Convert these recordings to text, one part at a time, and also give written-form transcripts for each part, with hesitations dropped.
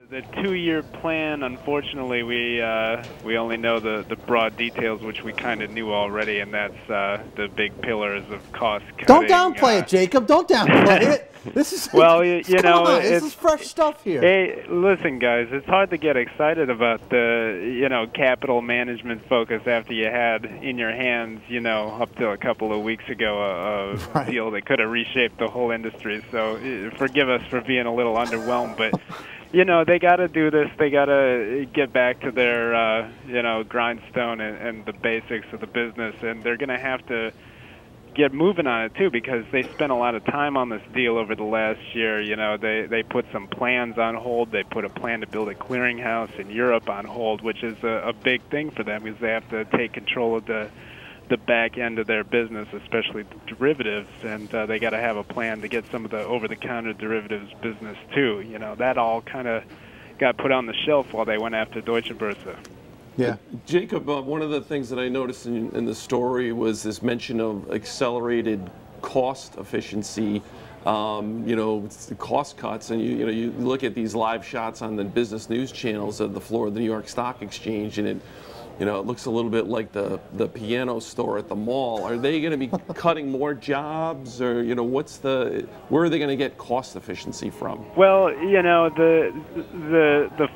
The 2-year plan, unfortunately, we only know the broad details, which we kind of knew already, and that's the big pillars of cost cutting. Don't downplay it, Jacob. Don't downplay it. This is well, you know, this is fresh stuff here. Hey, listen, guys, it's hard to get excited about the capital management focus after you had in your hands, up to a couple of weeks ago, a deal that could have reshaped the whole industry. So forgive us for being a little underwhelmed, but. They got to do this. They got to get back to their, grindstone and the basics of the business, and they're going to have to get moving on it too, because they spent a lot of time on this deal over the last year. They put some plans on hold. They put a plan to build a clearinghouse in Europe on hold, which is a big thing for them, because they have to take control of the back end of their business, especially derivatives, and they got to have a plan to get some of the over-the-counter derivatives business too. That all kind of got put on the shelf while they went after Deutsche Börse. Yeah, Jacob. One of the things that I noticed in the story was this mention of accelerated cost efficiency. The cost cuts, and you look at these live shots on the business news channels of the floor of the New York Stock Exchange, and it looks a little bit like the piano store at the mall. Are they going to be cutting more jobs, or where are they going to get cost efficiency from? Well, the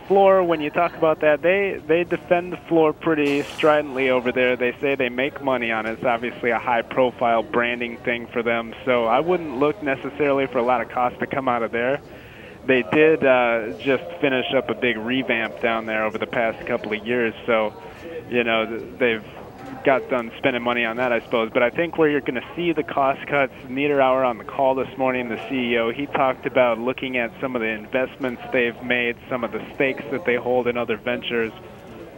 floor, when you talk about that, they defend the floor pretty stridently over there. They say they make money on it. It's obviously a high-profile branding thing for them. So I wouldn't look necessarily for a lot of cost to come out of there. They did just finish up a big revamp down there over the past couple of years, so they've got done spending money on that, I suppose. But I think where you're going to see the cost cuts, Niederauer on the call this morning, the CEO, he talked about looking at some of the investments they've made, some of the stakes that they hold in other ventures,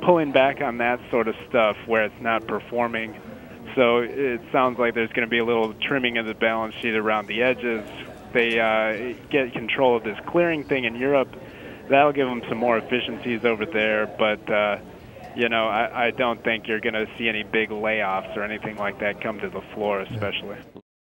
pulling back on that sort of stuff where it's not performing. So it sounds like there's going to be a little trimming of the balance sheet around the edges. They get control of this clearing thing in Europe. That'll give them some more efficiencies over there, but I don't think you're going to see any big layoffs or anything like that come to the floor, especially.